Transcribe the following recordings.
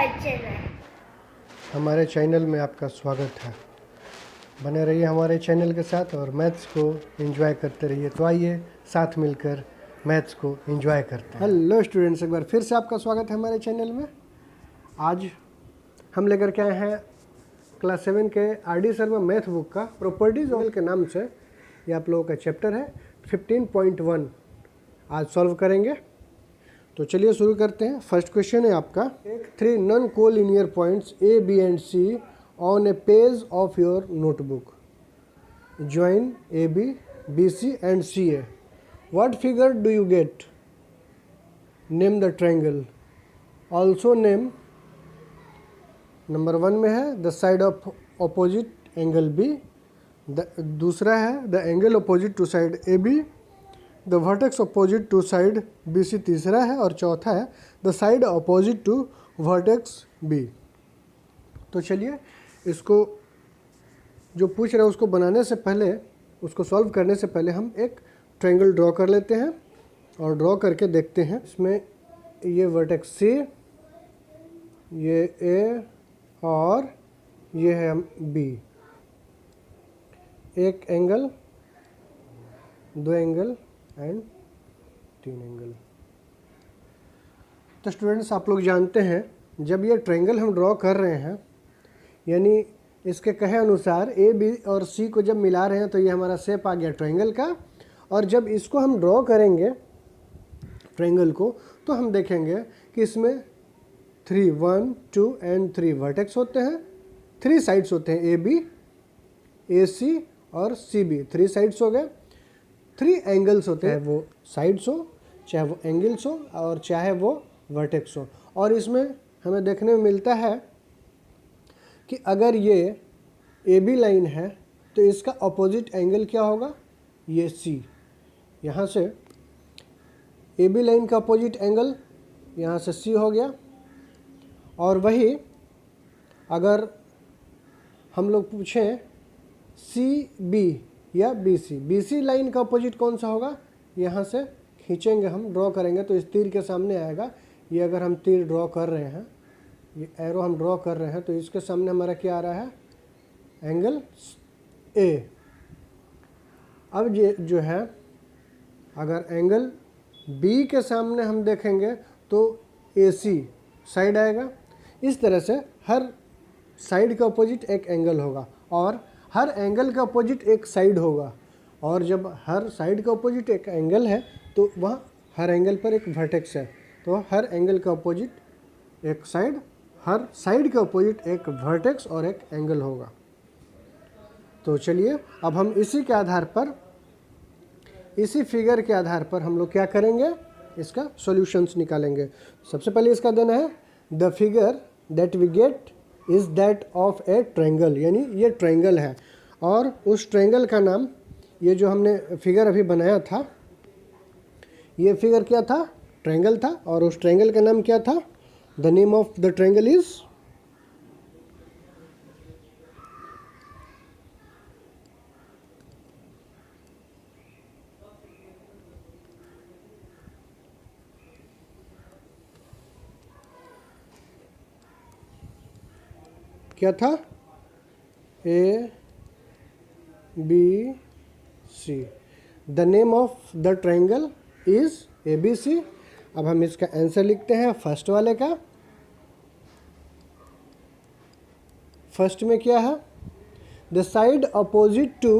My channel. हमारे channel में आपका स्वागत है। बने रहिए हमारे चैनल के साथ और मैथ्स को एंजॉय करते रहिए। तो आइए साथ मिलकर मैथ्स को एंजॉय करते हैं। हेलो स्टूडेंट्स, एक बार फिर से आपका स्वागत है हमारे चैनल में। आज हम लेकर के आए हैं क्लास 7 के RD शर्मा मैथ बुक का प्रॉपर्टीज ऑफ के नाम से ये आप लोगों का चैप्टर है 15.1। आज सॉल्व करेंगे। तो चलिए शुरू करते हैं। फर्स्ट क्वेश्चन है आपका, एक 3 non collinear points A, B and C on a page of your notebook. Join AB, BC and CA. What figure do you get? Name the triangle. Also name, number 1 में है the side of opposite angle B, दूसरा है the angle opposite to side AB, the vertex opposite to side BC तीसरा है और चौथा है the side opposite to vertex B। तो चलिए इसको जो पूछ रहे हैं उसको बनाने से पहले, उसको सॉल्व करने से पहले हम एक ट्रायंगल ड्रॉ कर लेते हैं और ड्रॉ करके देखते हैं। इसमें ये वर्टेक्स C, ये A और ये है B। एक एंगल, दो एंगल एंड 3 एंगल। तो स्टूडेंट्स आप लोग जानते हैं जब ये ट्रायंगल हम ड्रॉ कर रहे हैं, यानी इसके कहे अनुसार A, B और C को जब मिला रहे हैं तो ये हमारा शेप आ गया ट्रायंगल का। और जब इसको हम ड्रॉ करेंगे ट्रायंगल को तो हम देखेंगे कि इसमें 3, 1, 2 एंड 3 वर्टेक्स होते हैं, 3 साइड्स होते हैं AB, AC और CB, 3 साइड्स हो गए। 3 एंगल्स होते हैं, वो साइड्स हो, चाहे वो एंगल्स हो और चाहे वो वर्टेक्स हो। और इसमें हमें देखने में मिलता है कि अगर ये AB लाइन है तो इसका अपोजिट एंगल क्या होगा, ये C। यहाँ से AB लाइन का अपोजिट एंगल यहाँ से C हो गया। और वही अगर हम लोग पूछें CB या BC लाइन का अपोजिट कौन सा होगा, यहाँ से खींचेंगे हम, ड्रॉ करेंगे तो इस तीर के सामने आएगा। ये अगर हम तीर ड्रॉ कर रहे हैं, ये एरो हम ड्रॉ कर रहे हैं तो इसके सामने हमारा क्या आ रहा है, एंगल A। अब ये जो है अगर एंगल B के सामने हम देखेंगे तो AC साइड आएगा। इस तरह से हर साइड का अपोजिट एक एंगल होगा और हर एंगल का अपोजिट एक साइड होगा। और जब हर साइड का अपोजिट एक एंगल है तो वहाँ हर एंगल पर एक वर्टेक्स है, तो हर एंगल का अपोजिट एक साइड, हर साइड का अपोजिट एक वर्टेक्स और एक एंगल होगा। तो चलिए अब हम इसी के आधार पर, इसी फिगर के आधार पर हम लोग क्या करेंगे, इसका सॉल्यूशंस निकालेंगे। सबसे पहले इसका देना है the figure that we get is that of a triangle, यानी ये ट्रायंगल है और उस ट्रायंगल का नाम, ये जो हमने फिगर अभी बनाया था, ये फिगर क्या था, ट्रायंगल था। और उस ट्रायंगल का नाम क्या था, the name of the triangle is क्या था, A, B, C। The name of the triangle is ABC। अब हम इसका आंसर लिखते हैं फर्स्ट वाले का। फर्स्ट में क्या है, the side opposite to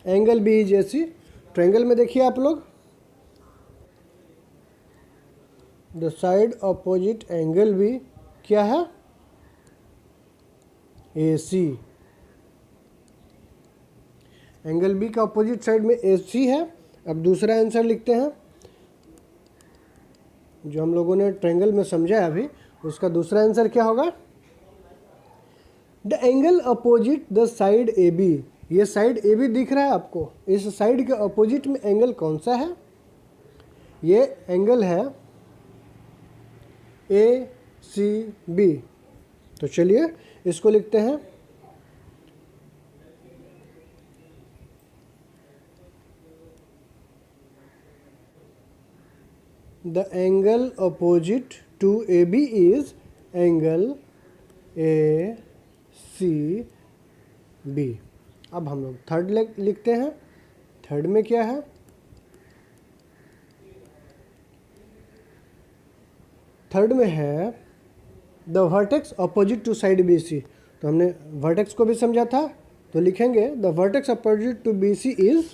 angle B is AC। Triangle में देखिए आप लोग, the side opposite angle B क्या है, AC। एंगल B का अपोजिट साइड में AC है। अब दूसरा आंसर लिखते हैं, जो हम लोगों ने ट्रायंगल में समझा है अभी, उसका दूसरा आंसर क्या होगा, the angle opposite the side AB। ये साइड AB दिख रहा है आपको, इस साइड के अपोजिट में एंगल कौन सा है, ये एंगल है ACB। तो चलिए इसको लिखते हैं, the angle opposite to AB is angle A C B. अब हम लोग थर्ड लिखते हैं। थर्ड में क्या है, थर्ड में है the vertex opposite to side B C. तो हमने वर्टेक्स को भी समझा था, तो लिखेंगे the vertex opposite to B C is,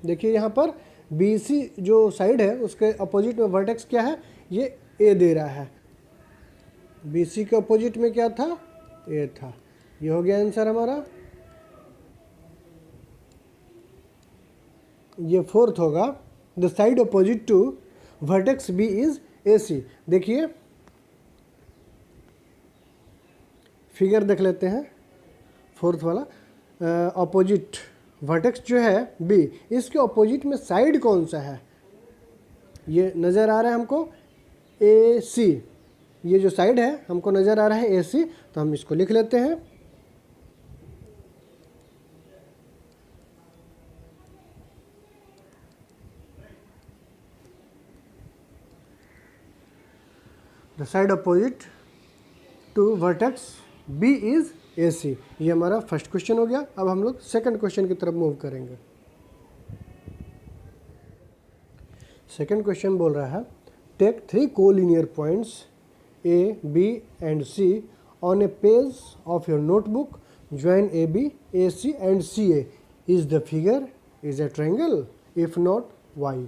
देखिए यहाँ पर बी सी जो साइड है उसके अपोजिट में वर्टेक्स क्या है, ये ए दे रहा है। बी सी के अपोजिट में क्या था, ए था। ये हो गया आंसर हमारा। ये फोर्थ होगा, the side opposite to vertex B is A C. देखिए फिगर देख लेते हैं, फोर्थ वाला अपोजिट वर्टेक्स जो है बी, इसके अपोजिट में साइड कौन सा है, ये नज़र आ रहा है हमको ए सी। ये जो साइड है हमको नज़र आ रहा है ए सी, तो हम इसको लिख लेते हैं। The side opposite to vertex B is A C. ये हमारा फर्स्ट क्वेश्चन हो गया। अब हम लोग सेकंड क्वेश्चन की तरफ मूव करेंगे। सेकंड क्वेश्चन बोल रहा है, take 3 collinear points A B and C on a page of your notebook, join A B A C and C A. Is the figure is a triangle, if not why.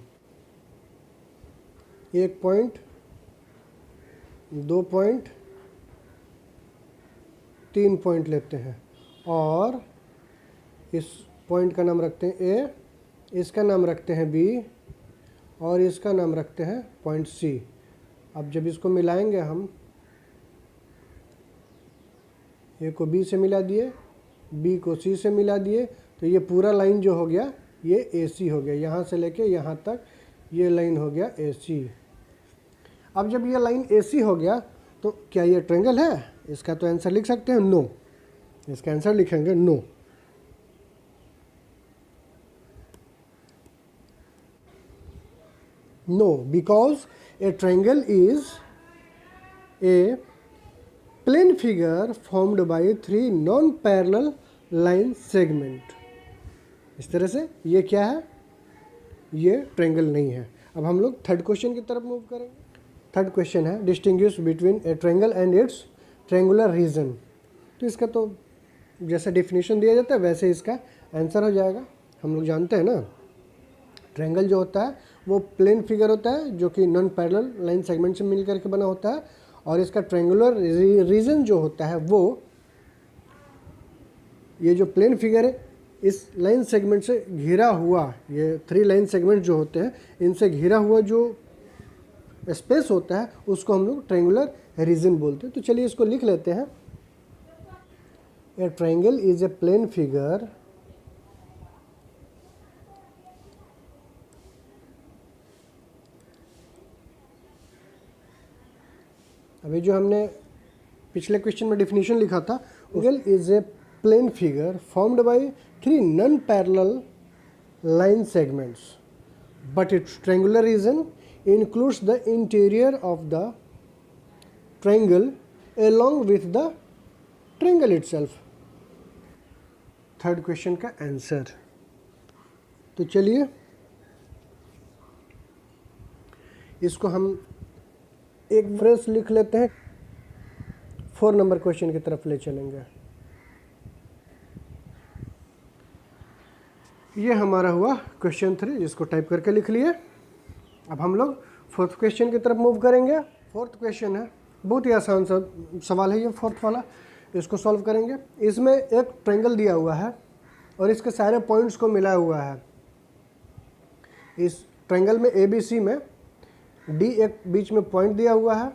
1 point, 2 point, 3 point लेते हैं और इस point का नाम रखते हैं ए, इसका नाम रखते हैं बी और इसका नाम रखते हैं पॉइंट सी। अब जब इसको मिलाएंगे हम, ए को बी से मिला दिए, बी को सी से मिला दिए, तो ये पूरा लाइन जो हो गया ये ए सी हो गया। यहाँ से लेके यहाँ तक ये लाइन हो गया ए सी। अब जब ये लाइन ए सी हो गया तो क्या ये ट्रायंगल है? इसका तो आंसर लिख सकते हैं नो। इसका आंसर लिखेंगे no. No, because a triangle is a plane figure formed by 3 non parallel line segment. इस तरह से ये क्या है, ये ट्रायंगल नहीं है। अब हम लोग थर्ड क्वेश्चन की तरफ मूव करेंगे। थर्ड क्वेश्चन है, distinguish between a triangle and its triangular region. तो इसका तो जैसे डेफिनेशन दिया जाता है वैसे इसका आंसर हो जाएगा। हम लोग जानते हैं ना, ट्रायंगल जो होता है वो प्लेन फिगर होता है जो कि नॉन पैरेलल लाइन सेगमेंट से मिल करके बना होता है, और इसका ट्रायंगुलर रीजन जो होता है वो ये जो प्लेन फिगर है इस लाइन सेगमेंट से घिरा हुआ, ये 3 लाइन सेगमेंट जो होते हैं इनसे घिरा हुआ जो स्पेस होता है उसको हम लोग ट्रायंगुलर रीजन बोलते हैं। तो चलिए इसको लिख लेते हैं। A triangle is a plane figure अभी जो हमने पिछले क्वेश्चन में डेफिनेशन लिखा था, triangle is a plane figure formed by 3 non parallel line segments, but its triangular region includes the interior of the triangle along with the triangle itself। Third question का answer. तो चलिए इसको हम एक phrase लिख लेते हैं, 4 नंबर क्वेश्चन की तरफ ले चलेंगे। ये हमारा हुआ क्वेश्चन 3, जिसको टाइप करके लिख लिए। अब हम लोग फोर्थ क्वेश्चन की तरफ मूव करेंगे। फोर्थ क्वेश्चन है, बहुत ही आसान सा सवाल है ये फोर्थ वाला। इसको सॉल्व करेंगे। इसमें एक ट्रायंगल दिया हुआ है और इसके सारे पॉइंट्स को मिला हुआ है। इस ट्रायंगल में ए बी सी में डी एक बीच में पॉइंट दिया हुआ है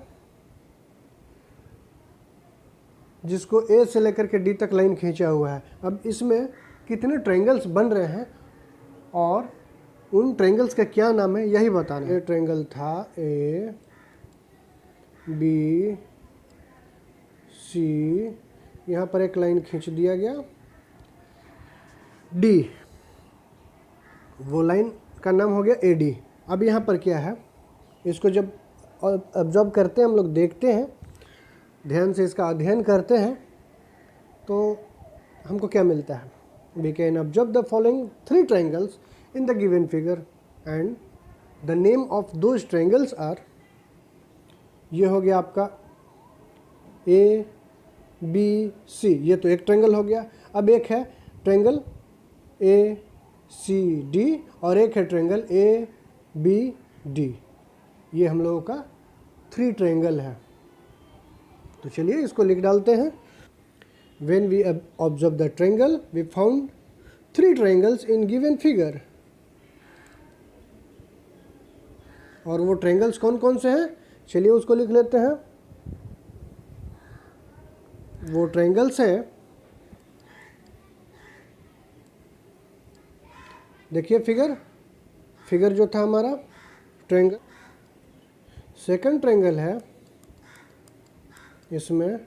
जिसको ए से लेकर के डी तक लाइन खींचा हुआ है। अब इसमें कितने ट्रायंगल्स बन रहे हैं और उन ट्रायंगल्स का क्या नाम है यही बताना है। ये ट्रायंगल था ए बी सी, यहाँ पर एक लाइन खींच दिया गया डी, वो लाइन का नाम हो गया ए डी। अब यहाँ पर क्या है, इसको जब ऑब्जर्व करते हैं हम लोग देखते हैं ध्यान से इसका अध्ययन करते हैं तो हमको क्या मिलता है? We can observe the following 3 triangles in the given figure and the name of those triangles are, ये हो गया आपका ए बी सी, ये तो एक ट्रायंगल हो गया। अब एक है ट्रायंगल ए सी डी और एक है ट्रायंगल ए बी डी, ये हम लोगों का 3 ट्रायंगल है। तो चलिए इसको लिख डालते हैं। When we observe the triangle, we found 3 triangles in given figure। और वो ट्रायंगल्स कौन कौन से हैं? चलिए उसको लिख लेते हैं। वो ट्रायंगल्स हैं, देखिए फिगर जो था हमारा ट्रायंगल, सेकंड ट्रायंगल है इसमें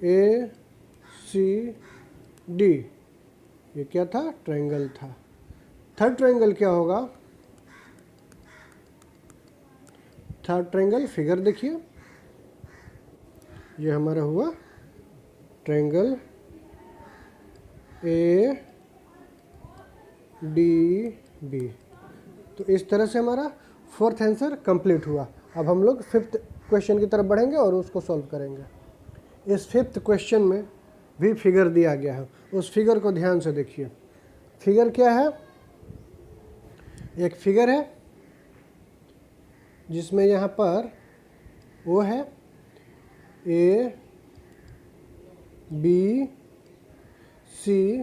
ए सी डी, ये क्या था? ट्रायंगल था। थर्ड ट्रायंगल क्या होगा? थर्ड ट्रायंगल फिगर देखिए, ये हमारा हुआ ट्रायंगल ए डी बी। तो इस तरह से हमारा 4th आंसर कंप्लीट हुआ। अब हम लोग 5th क्वेश्चन की तरफ बढ़ेंगे और उसको सॉल्व करेंगे। इस 5th क्वेश्चन में भी फिगर दिया गया है, उस फिगर को ध्यान से देखिए। फिगर क्या है? एक फिगर है जिसमें यहाँ पर वो है ए बी सी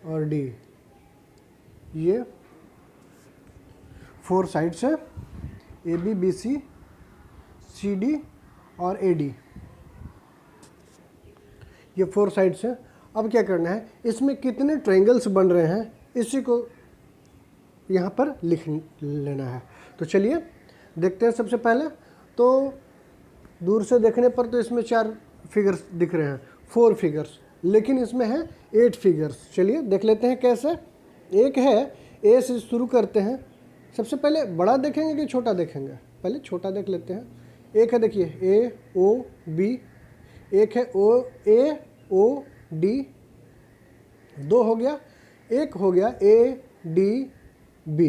और डी, ये 4 साइड्स है, A B B C D और ए डी, ये 4 साइड्स हैं। अब क्या करना है, इसमें कितने ट्रायंगल्स बन रहे हैं इसी को यहाँ पर लिख लेना है। तो चलिए देखते हैं। सबसे पहले तो दूर से देखने पर तो इसमें 4 फिगर्स दिख रहे हैं, 4 फिगर्स, लेकिन इसमें है 8 फिगर्स। चलिए देख लेते हैं कैसे। एक है, ए से शुरू करते हैं। सबसे पहले बड़ा देखेंगे कि छोटा देखेंगे? पहले छोटा देख लेते हैं। एक है देखिए ए ओ बी, एक है ओ ए ओ डी, 2 हो गया, एक हो गया ए डी बी,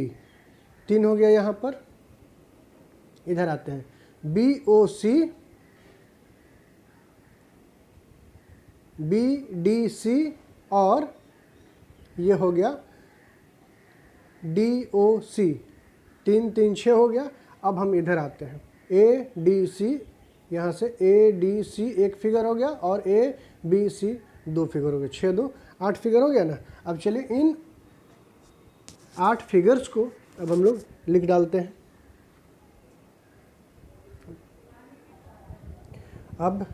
3 हो गया। यहाँ पर इधर आते हैं बी ओ सी, बी डी सी और ये हो गया डी ओ सी, 3 3 6 हो गया। अब हम इधर आते हैं ए डी सी, यहाँ से ए डी सी एक फिगर हो गया और ए बी सी 2 फिगर हो गए, 6 2 8 फिगर हो गया ना। अब चलिए इन 8 फिगर्स को अब हम लोग लिख डालते हैं। अब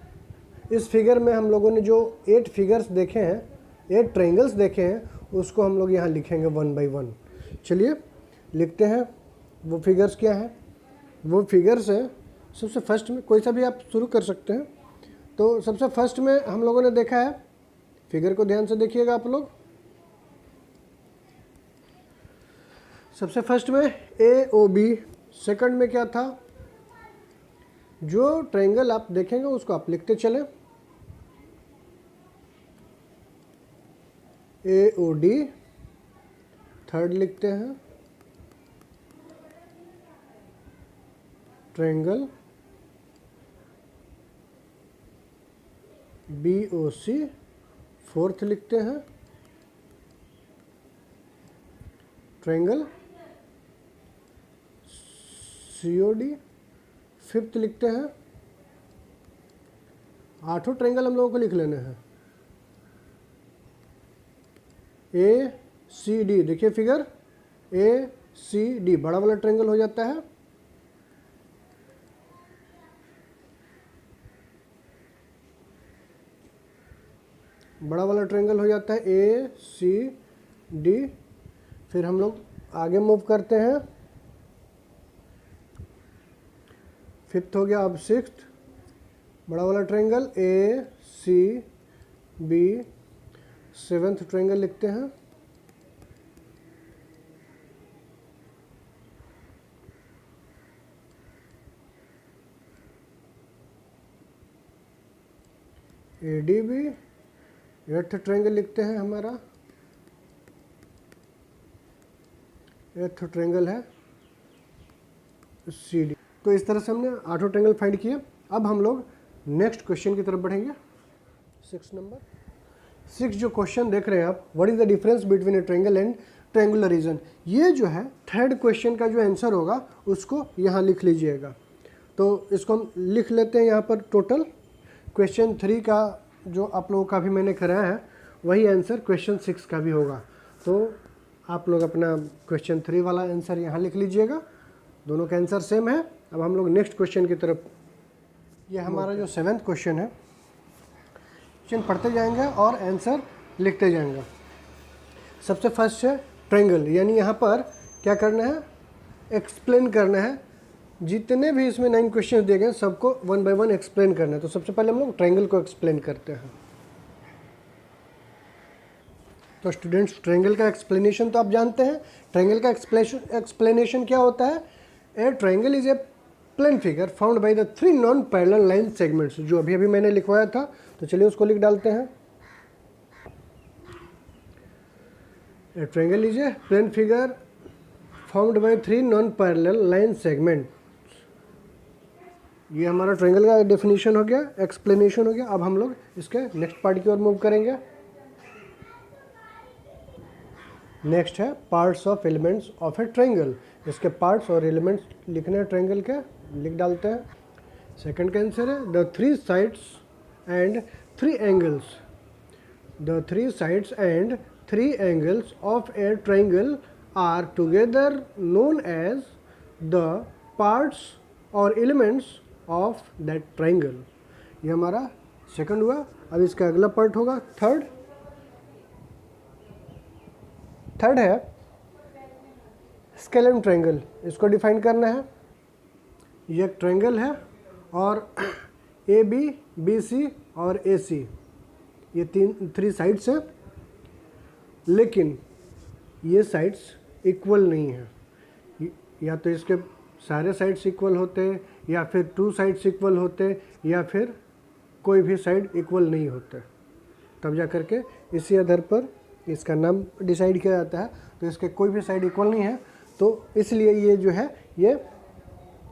इस फिगर में हम लोगों ने जो 8 फिगर्स देखे हैं, 8 ट्रायंगल्स देखे हैं, उसको हम लोग यहाँ लिखेंगे 1 बाई 1। चलिए लिखते हैं। वो फिगर्स क्या है? वो फिगर्स है, सबसे फर्स्ट में कोई सा भी आप शुरू कर सकते हैं। तो सबसे फर्स्ट में हम लोगों ने देखा है, फिगर को ध्यान से देखिएगा आप लोग। सबसे फर्स्ट में ए ओ बी, सेकंड में क्या था? जो ट्रायंगल आप देखेंगे उसको आप लिखते चले, ए ओ डी। थर्ड लिखते हैं triangle B O C. Fourth लिखते हैं triangle C O D. Fifth लिखते हैं, 8 ट्रायंगल हम लोगों को लिख लेने हैं, ए सी डी। देखिए फिगर ए सी डी बड़ा वाला ट्रायंगल हो जाता है। बड़ा वाला ट्रायंगल हो जाता है ए सी डी। फिर हम लोग आगे मूव करते हैं, फिफ्थ हो गया। अब सिक्स्थ बड़ा वाला triangle A C B. Seventh triangle लिखते हैं ADB, एथ ट्रायंगल लिखते हैं हमारा, एथ ट्रायंगल है CD। तो इस तरह से हमने 8 ट्रायंगल फाइंड किए। अब हम लोग नेक्स्ट क्वेश्चन की तरफ बढ़ेंगे। 6 नंबर 6 जो क्वेश्चन देख रहे हैं आप, what is the difference between a triangle and triangular region. ये जो है थर्ड क्वेश्चन का जो आंसर होगा उसको यहाँ लिख लीजिएगा। तो इसको हम लिख लेते हैं यहाँ पर। टोटल क्वेश्चन 3 का जो आप लोगों का भी मैंने कराया है वही आंसर क्वेश्चन 6 का भी होगा। तो आप लोग अपना क्वेश्चन 3 वाला आंसर यहाँ लिख लीजिएगा, दोनों का आंसर सेम है। अब हम लोग नेक्स्ट क्वेश्चन की तरफ, ये हमारा जो 7th क्वेश्चन है, क्वेश्चन पढ़ते जाएंगे और आंसर लिखते जाएंगे। सबसे फर्स्ट है ट्रायंगल, यानी यहाँ पर क्या करना है, एक्सप्लेन करना है। जितने भी इसमें 9 क्वेश्चन दिए गए सबको 1 बाय 1 एक्सप्लेन करना है। तो सबसे पहले हम लोग ट्रायंगल को एक्सप्लेन करते हैं। तो स्टूडेंट्स, ट्रायंगल का एक्सप्लेनेशन तो आप जानते हैं। ट्रायंगल का एक्सप्लेनेशन क्या होता है, a triangle is a plane figure found by the 3 non parallel line segments, जो अभी अभी मैंने लिखवाया था। तो चलिए उसको लिख डालते हैं। A triangle is a plane figure found by 3 non parallel line segment. ये हमारा ट्रायंगल का डेफिनेशन हो गया, एक्सप्लेनेशन हो गया। अब हम लोग इसके नेक्स्ट पार्ट की ओर मूव करेंगे। नेक्स्ट है parts of elements of a triangle. इसके पार्ट्स और एलिमेंट्स लिखने हैं ट्रायंगल के, लिख डालते हैं। सेकंड का आंसर है the 3 sides and 3 angles. The 3 sides and 3 angles of a triangle are together known as the parts और एलिमेंट्स ऑफ दैट ट्रायंगल। ये हमारा सेकंड हुआ। अब इसका अगला पार्ट होगा थर्ड है स्केलेन ट्रायंगल। इसको डिफाइन करना है। ये एक ट्रायंगल है और AB, BC और AC ये 3 साइड्स हैं, लेकिन ये साइड्स इक्वल नहीं हैं। या तो इसके सारे साइड्स इक्वल होते हैं, या फिर 2 साइड्स इक्वल होते, या फिर कोई भी साइड इक्वल नहीं होते। तब जा करके इसी आधार पर इसका नाम डिसाइड किया जाता है। तो इसके कोई भी साइड इक्वल नहीं है, तो इसलिए ये जो है ये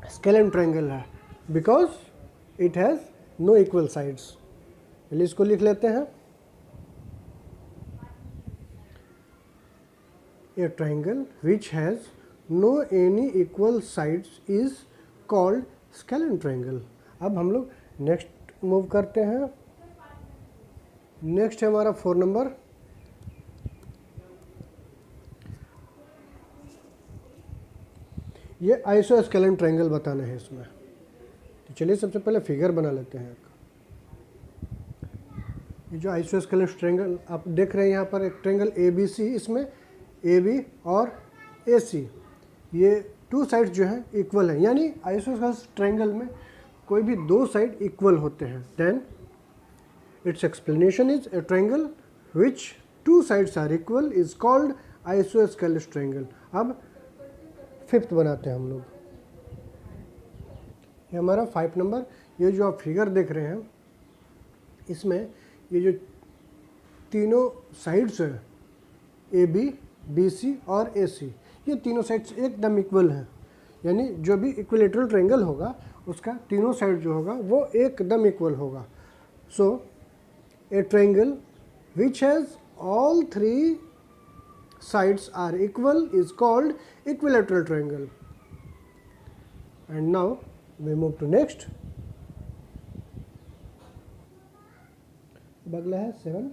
स्केलेन ट्रायंगल है, because it has no equal sides. चलिए इसको लिख लेते हैं। A triangle which has no any equal sides is called scalene triangle. अब हम लोग नेक्स्ट मूव करते हैं। नेक्स्ट है हमारा 4 नंबर। ये आइसोस्केलेन ट्रायंगल बताना है इसमें। तो चलिए सबसे पहले फिगर बना लेते हैं। ये जो आइसोस्केलेन ट्रायंगल आप देख रहे हैं यहाँ पर, एक ट्रायंगल ABC, इसमें AB और AC ये 2 साइड्स जो हैं इक्वल हैं। यानी आइसोस्केलेन ट्रायंगल में कोई भी 2 साइड इक्वल होते हैं। Then its explanation is a triangle which 2 sides are equal is called isosceles triangle. अब 5th बनाते हैं हम लोग। ये हमारा 5 नंबर। ये जो आप फिगर देख रहे हैं, इसमें ये जो तीनों साइड्स हैं AB, BC और AC, ये तीनों साइड्स एकदम इक्वल हैं। यानी जो भी इक्विलेटरल ट्रायंगल होगा उसका तीनों साइड जो होगा वो एकदम इक्वल होगा। So a triangle which has all 3 sides are equal is called equilateral triangle. And now we move to next. अब अगला है 7।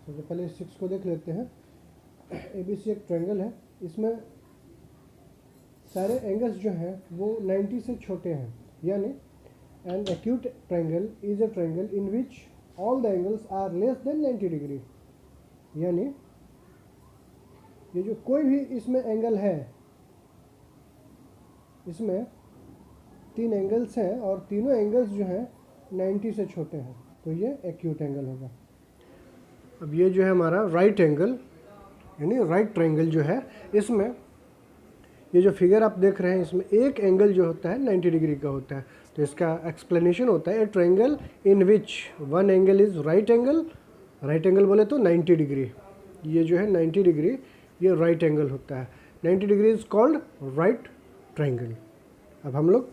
सबसे पहले 6 को देख लेते हैं। ABC एक ट्रायंगल है, इसमें सारे एंगल्स जो हैं वो 90 से छोटे हैं। यानी an acute triangle is a triangle in which all the angles are less than 90 degree। यानी ये जो कोई भी इसमें एंगल है, इसमें 3 एंगल्स हैं और तीनों एंगल्स जो हैं 90 से छोटे हैं, तो ये एक्यूट एंगल होगा। अब ये जो है हमारा राइट एंगल, यानी राइट ट्रायंगल जो है, इसमें ये जो फिगर आप देख रहे हैं इसमें एक एंगल जो होता है 90 डिग्री का होता है। तो इसका एक्सप्लेनेशन होता है a triangle in which one angle is right angle बोले तो 90 डिग्री, ये जो है 90 डिग्री ये राइट एंगल होता है। 90 degree is called right triangle. अब हम लोग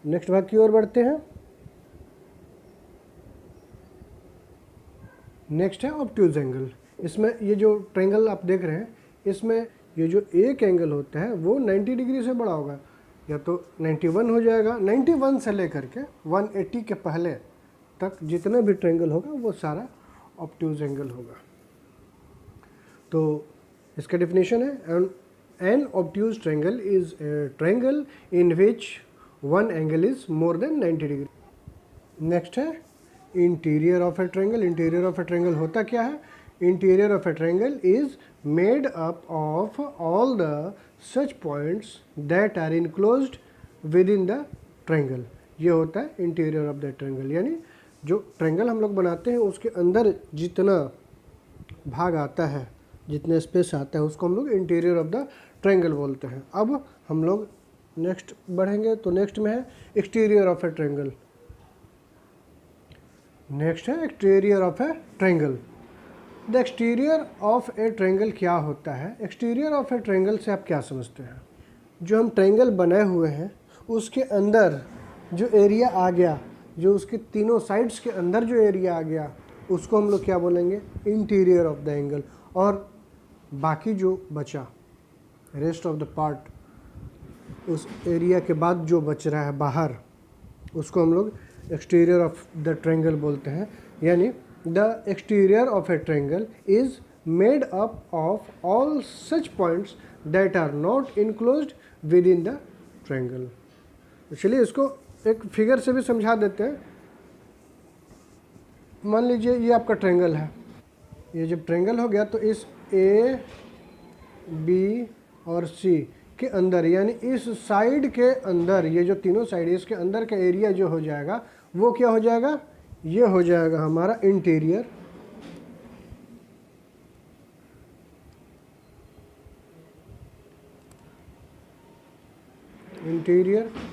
नेक्स्ट भाग की ओर बढ़ते हैं। नेक्स्ट है ऑब्ट्यूज एंगल। इसमें ये जो ट्रायंगल आप देख रहे हैं इसमें ये जो एक एंगल होता है वो 90 डिग्री से बड़ा होगा, या तो 91 हो जाएगा। 91 से लेकर के 180 के पहले तक जितना भी ट्रायंगल होगा वो सारा ऑब्ट्यूज एंगल होगा। तो इसका डेफिनेशन है an obtuse triangle is a triangle in which one angle is more than 90 degree. Next है interior of a triangle. Interior of a triangle होता क्या है? Interior of a triangle is made up of all the such points that are enclosed with in the triangle. ये होता है interior of the triangle, यानी जो triangle हम लोग बनाते हैं उसके अंदर जितना भाग आता है, जितने स्पेस आता है उसको हम लोग इंटीरियर ऑफ द ट्रायंगल बोलते हैं। अब हम लोग नेक्स्ट बढ़ेंगे तो नेक्स्ट में है exterior of a triangle. Next है exterior of a triangle. The exterior of a triangle क्या होता है? एक्सटीरियर ऑफ ए ट्रायंगल से आप क्या समझते हैं? जो हम ट्रायंगल बनाए हुए हैं उसके अंदर जो एरिया आ गया, जो उसके तीनों साइड्स के अंदर जो एरिया आ गया उसको हम लोग क्या बोलेंगे? Interior of the angle. और बाकी जो बचा रेस्ट ऑफ द पार्ट, उस एरिया के बाद जो बच रहा है बाहर, उसको हम लोग एक्सटीरियर ऑफ द ट्रायंगल बोलते हैं। यानी the exterior of a triangle is made up of all such points that are not enclosed with in the triangle. चलिए इसको एक फिगर से भी समझा देते हैं। मान लीजिए ये आपका ट्रायंगल है, ये जब ट्रायंगल हो गया तो इस ए बी और सी के अंदर, यानी इस साइड के अंदर, ये जो तीनों साइड है इसके अंदर का एरिया जो हो जाएगा वो क्या हो जाएगा? ये हो जाएगा हमारा इंटीरियर।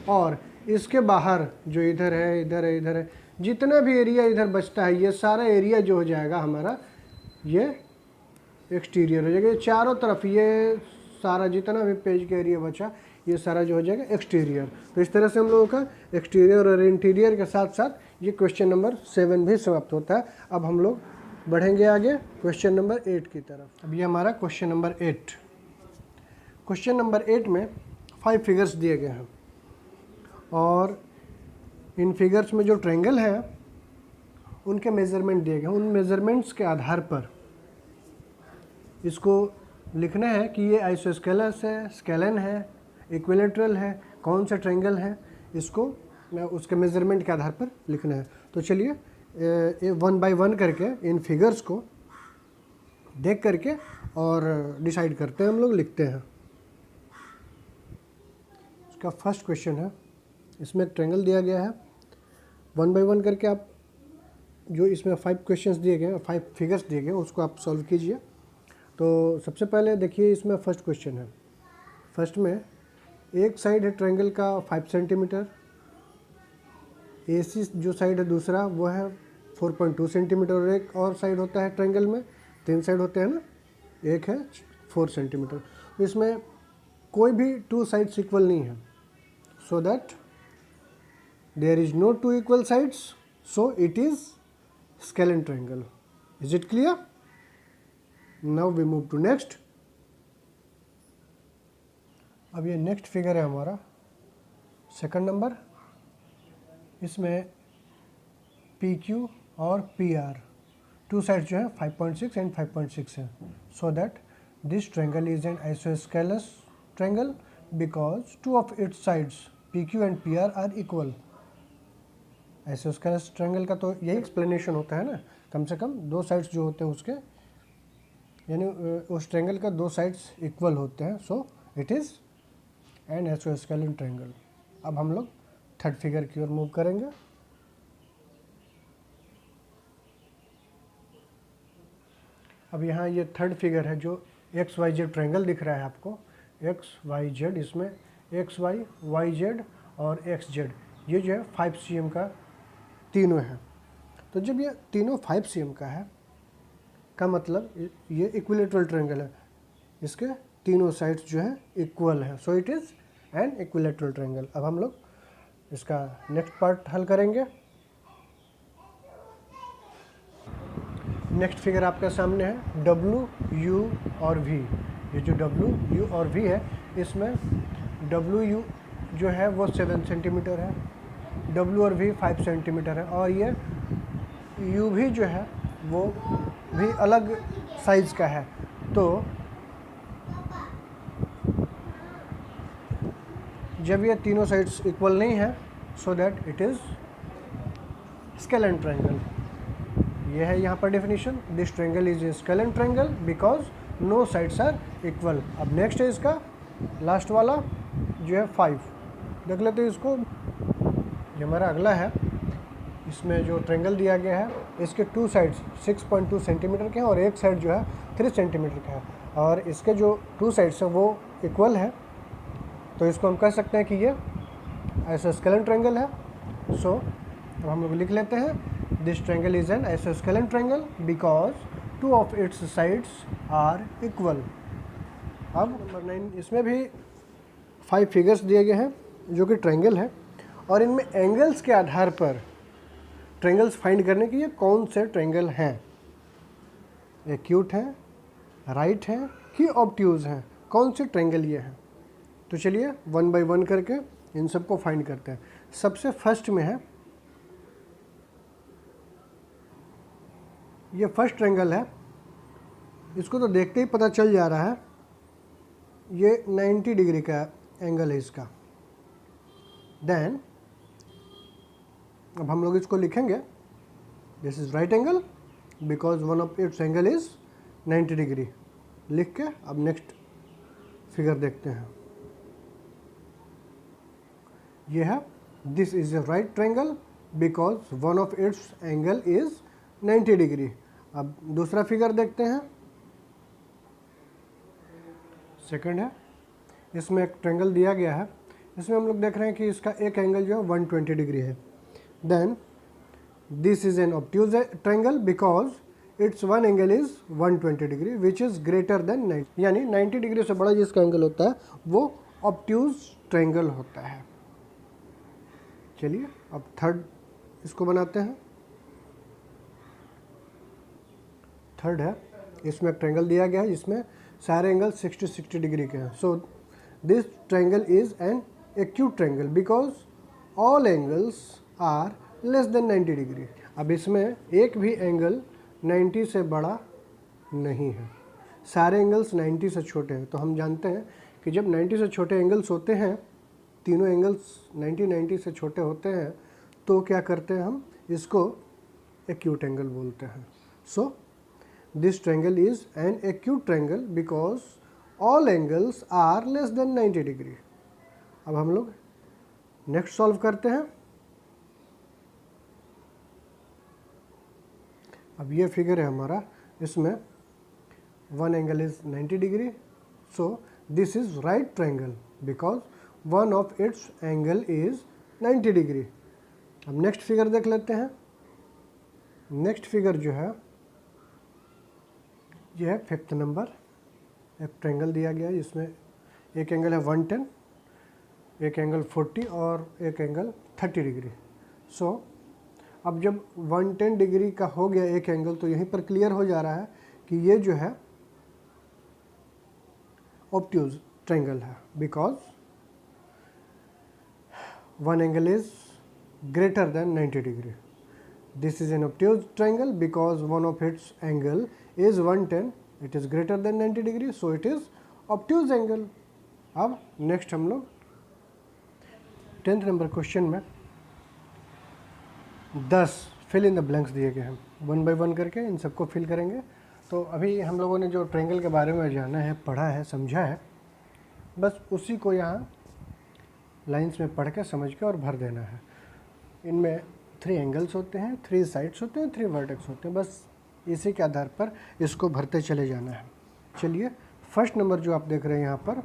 और इसके बाहर जो इधर है, इधर है, इधर है, जितना भी एरिया इधर बचता है ये सारा एरिया जो हो जाएगा हमारा ये एक्सटीरियर हो जाएगा। ये चारों तरफ ये सारा जितना भी पेज का एरिया बचा ये सारा जो हो जाएगा एक्सटीरियर। तो इस तरह से हम लोगों का एक्सटीरियर और इंटीरियर के साथ साथ ये क्वेश्चन नंबर 7 भी समाप्त होता है। अब हम लोग बढ़ेंगे आगे क्वेश्चन नंबर 8 की तरफ। अब ये हमारा क्वेश्चन नंबर 8। क्वेश्चन नंबर 8 में 5 फिगर्स दिए गए हैं और इन फिगर्स में जो ट्रायंगल है उनके मेज़रमेंट दिए गए हैं। उन मेज़रमेंट्स के आधार पर इसको लिखना है कि ये आइसोस्केलस है, स्केलन है, इक्विलेटरल है, कौन सा ट्रायंगल है, इसको उसके मेज़रमेंट के आधार पर लिखना है। तो चलिए 1 बाय 1 करके इन फिगर्स को देख करके और डिसाइड करते हैं, हम लोग लिखते हैं। इसका फर्स्ट क्वेश्चन है, इसमें एक ट्रायंगल दिया गया है। 1 बाय 1 करके आप जो इसमें 5 क्वेश्चंस दिए गए हैं, 5 फिगर्स दिए गए हैं, उसको आप सॉल्व कीजिए। तो सबसे पहले देखिए इसमें फर्स्ट क्वेश्चन है। फर्स्ट में एक साइड है ट्रायंगल का 5 सेंटीमीटर, AC जो साइड है दूसरा वो है 4.2 सेंटीमीटर, और एक और साइड होता है ट्रायंगल में 3 साइड होते हैं ना, एक है 4 सेंटीमीटर। तो इसमें कोई भी 2 साइड्स इक्वल नहीं है, so that there is no 2 equal sides, so it is scalene triangle. Is it clear? Now we move to next. अब ये नेक्स्ट फिगर है हमारा सेकंड नंबर। इसमें PQ और PR 2 साइड्स जो है 5.6 एंड 5.6 है। So that this triangle is an isosceles triangle because 2 of its sides PQ and PR are equal. Isosceles triangle का तो यही एक्सप्लेनेशन होता है ना, कम से कम 2 साइड्स जो होते हैं उसके, यानी उस ट्रायंगल का 2 साइड्स इक्वल होते हैं, so it is an isosceles triangle. अब हम लोग थर्ड फिगर की ओर मूव करेंगे। अब यहाँ ये थर्ड फिगर है जो XYZ ट्रायंगल दिख रहा है आपको, एक्स वाई जेड, इसमें एक्स वाई, वाई जेड और एक्स जेड, ये जो है 5 cm का तीनों है। तो जब ये तीनों 5 cm का मतलब ये इक्विलेटरल ट्रायंगल है, इसके तीनों साइड्स जो है इक्वल है, सो it is an equilateral triangle. अब हम लोग इसका नेक्स्ट पार्ट हल करेंगे। नेक्स्ट फिगर आपके सामने है W, U और V। ये जो W, U और V है, इसमें WU जो है वो 7 सेंटीमीटर है, W और V 5 सेंटीमीटर है, और ये U भी जो है वो भी अलग साइज़ का है। तो जब ये तीनों साइड्स इक्वल नहीं है, so that it is scalene triangle. ये है यहाँ पर definition, this triangle is a scalene triangle because no sides are equal. अब नेक्स्ट है इसका लास्ट वाला जो है 5, देख लेते हैं इसको। ये हमारा अगला है, इसमें जो ट्रायंगल दिया गया है इसके 2 साइड्स 6.2 सेंटीमीटर के हैं और एक साइड जो है 3 सेंटीमीटर का है, और इसके जो 2 साइड्स हैं वो इक्वल है, तो इसको हम कह सकते हैं कि ये आइसोस्केलेन ट्रायंगल है। सो अब हम लोग लिख लेते हैं, this triangle is an isosceles triangle because 2 of its sides are equal. अब नंबर 9, इसमें भी 5 फिगर्स दिए गए हैं जो कि ट्रायंगल है, और इनमें एंगल्स के आधार पर ट्रायंगल्स फाइंड करने के ये कौन से ट्रायंगल हैं, एक्यूट हैं, राइट हैं कि ऑब्ट्यूज हैं, कौन से ट्रायंगल ये हैं। तो चलिए 1 बाय 1 करके इन सबको फाइंड करते हैं। सबसे फर्स्ट में है, ये फर्स्ट ट्रायंगल है, इसको तो देखते ही पता चल जा रहा है ये 90 डिग्री का एंगल है इसका। देन अब हम लोग इसको लिखेंगे, this is right angle because one of its angle is 90 degree, लिख के अब नेक्स्ट फिगर देखते हैं। ये है, this is a right triangle because one of its angle is 90 degree. अब दूसरा फिगर देखते हैं, सेकंड है, इसमें एक ट्रायंगल दिया गया है, इसमें हम लोग देख रहे हैं कि इसका एक एंगल जो है 120 डिग्री है। Then this is an obtuse triangle because its one angle is 120 degree which is greater than 90, यानी 90 डिग्री से बड़ा जिसका एंगल होता है वो ऑब्ट्यूज ट्रायंगल होता है। चलिए अब थर्ड इसको बनाते हैं। थर्ड है, इसमें एक ट्रायंगल दिया गया है जिसमें सारे एंगल 60 डिग्री के हैं। So this triangle is an acute triangle because all angles are less than 90 degree. अब इसमें एक भी एंगल 90 से बड़ा नहीं है, सारे एंगल्स 90 से छोटे हैं। तो हम जानते हैं कि जब 90 से छोटे एंगल्स होते हैं, तीनों एंगल्स 90 से छोटे होते हैं, तो क्या करते हैं हम इसको एक्यूट एंगल बोलते हैं। So this triangle is an acute triangle because all angles are less than 90 degree. अब हम लोग नेक्स्ट सॉल्व करते हैं। अब ये फिगर है हमारा, इसमें one angle is 90 degree, so this is right triangle because one of its angle is 90 degree. अब नेक्स्ट फिगर देख लेते हैं। नेक्स्ट फिगर जो है ये है 5th नंबर, एक ट्रायंगल दिया गया है जिसमें एक एंगल है 110, एक एंगल 40 और एक एंगल 30 डिग्री। सो अब जब 110 डिग्री का हो गया एक एंगल, तो यहीं पर क्लियर हो जा रहा है कि ये जो है ऑब्ट्यूज ट्रायंगल है because one angle is greater than 90 degree. This is an obtuse triangle because one of its angle is 110, it is greater than 90 degree, so it is obtuse angle। अब नेक्स्ट हम लोग 10th number question में 10 fill in the blanks दिए गए हैं, 1 bye 1 करके इन सबको fill करेंगे। तो अभी हम लोगों ने जो ट्रायंगल के बारे में जाना है, पढ़ा है, समझा है, बस उसी को यहाँ लाइंस में पढ़ के समझ के और भर देना है। इनमें 3 एंगल्स होते हैं, 3 साइड्स होते हैं, 3 वर्टेक्स होते हैं, बस इसी के आधार पर इसको भरते चले जाना है। चलिए फर्स्ट नंबर जो आप देख रहे हैं यहाँ पर,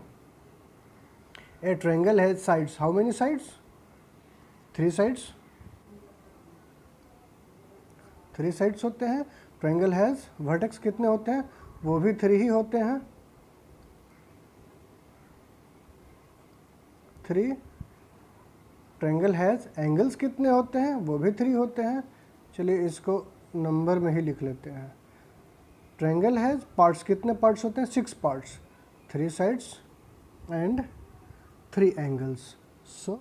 ए triangle has sides, how many sides? 3 sides, 3 sides होते हैं। ट्रायंगल हैज वर्टेक्स कितने होते हैं? वो भी 3 ही होते हैं, 3। ट्रायंगल हैज एंगल्स कितने होते हैं? वो भी 3 होते हैं। चलिए इसको नंबर में ही लिख लेते हैं। ट्रायंगल हैज पार्ट्स, कितने पार्ट्स होते हैं? 6 पार्ट्स, 3 साइड्स एंड 3 एंगल्स। सो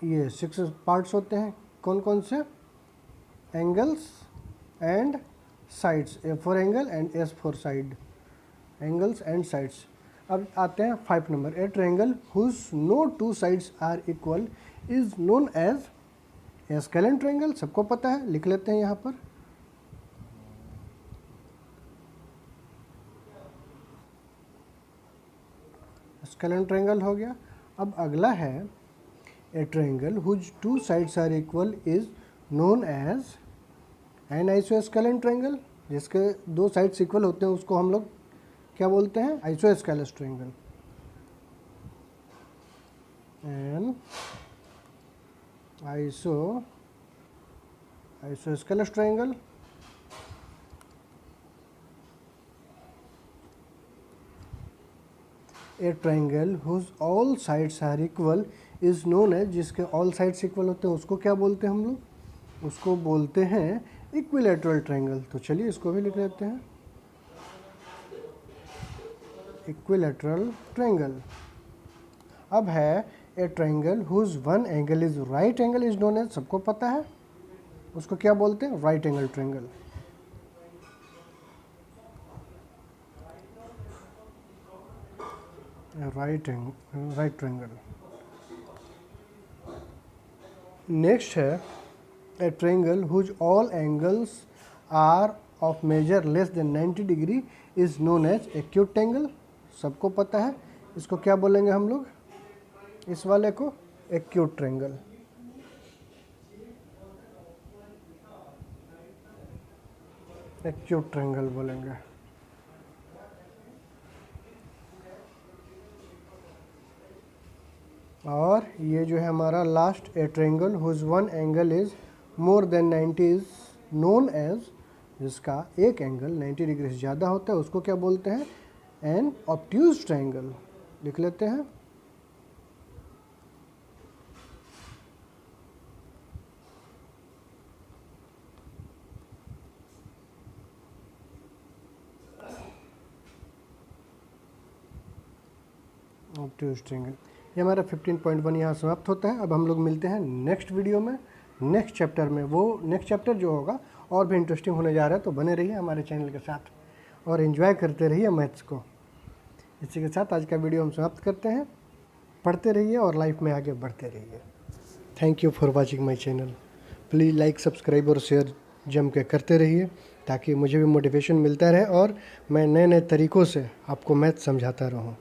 ये 6 पार्ट्स होते हैं, कौन कौन से? Angles and sides, A for angle and S for side, angles and sides. अब आते हैं 5 number. A triangle whose no 2 sides are equal is known as a scalene triangle. सबको पता है, लिख लेते हैं यहाँ पर। स्केलेन ट्रायंगल हो गया। अब अगला है a triangle whose 2 sides are equal is known as an isosceles triangle. जिसके 2 साइड्स इक्वल होते हैं उसको हम लोग क्या बोलते हैं? Isosceles triangle. An isosceles triangle. A triangle whose all sides are equal is known as, जिसके ऑल साइड्स इक्वल होते हैं उसको क्या बोलते हैं हम लोग? उसको बोलते हैं इक्विलैटरल ट्रायंगल। तो चलिए इसको भी लिख लेते हैं, इक्विलैटरल ट्रायंगल। अब है a triangle whose one angle is right angle is known as, सबको पता है, उसको क्या बोलते हैं? Right angle triangle. Right triangle. Next है a triangle whose all angles are of measure less than 90 degree is known as acute angle. सबको पता है, इसको क्या बोलेंगे हम लोग? इस वाले को एक्यूट ट्रायंगल। एक्यूट ट्रायंगल बोलेंगे। और ये जो है हमारा last, a triangle whose one angle is more than 90 is known as, जिसका एक एंगल 90 डिग्री से ज़्यादा होता है उसको क्या बोलते हैं? An obtuse triangle. लिख लेते हैं। Obtuse triangle. ये हमारा 15.1 यहाँ समाप्त होता है। अब हम लोग मिलते हैं नेक्स्ट वीडियो में, नेक्स्ट चैप्टर में। वो नेक्स्ट चैप्टर जो होगा और भी इंटरेस्टिंग होने जा रहा है, तो बने रहिए हमारे चैनल के साथ और एंजॉय करते रहिए मैथ्स को। इसी के साथ आज का वीडियो हम समाप्त करते हैं। पढ़ते रहिए और लाइफ में आगे बढ़ते रहिए। Thank you for watching my channel. Please like, subscribe और शेयर जम के करते रहिए, ताकि मुझे भी मोटिवेशन मिलता रहे और मैं नए नए तरीक़ों से आपको मैथ समझाता रहूँ।